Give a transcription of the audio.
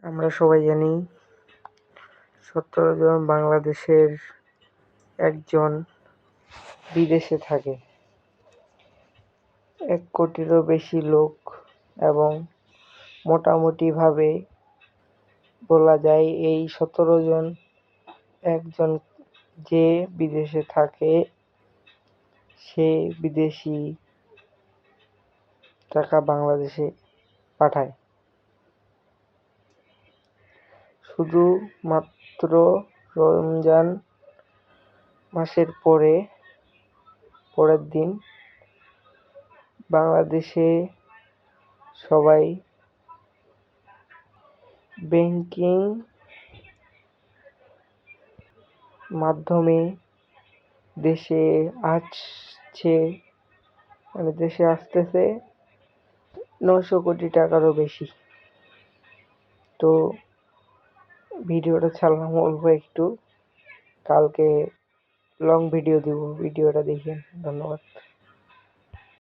আমরা সবাই জানি ১৭ জন বাংলাদেশের একজন বিদেশে থাকে। ১ কোটিরও বেশি লোক এবং মোটামুটিভাবে বলা যায় এই ১৭ জন একজন যে বিদেশে থাকে সে বিদেশি টাকা বাংলাদেশে পাঠায়। শুধুমাত্র রমজান মাসের পরের দিন বাংলাদেশে সবাই ব্যাংকিং মাধ্যমে দেশে আসতেছে ৯০০ কোটি টাকারও বেশি। তো ভিডিওটা ছাড়লাম অল্প একটু, কালকে লং ভিডিও দিব, ভিডিওটা দেখেন। ধন্যবাদ।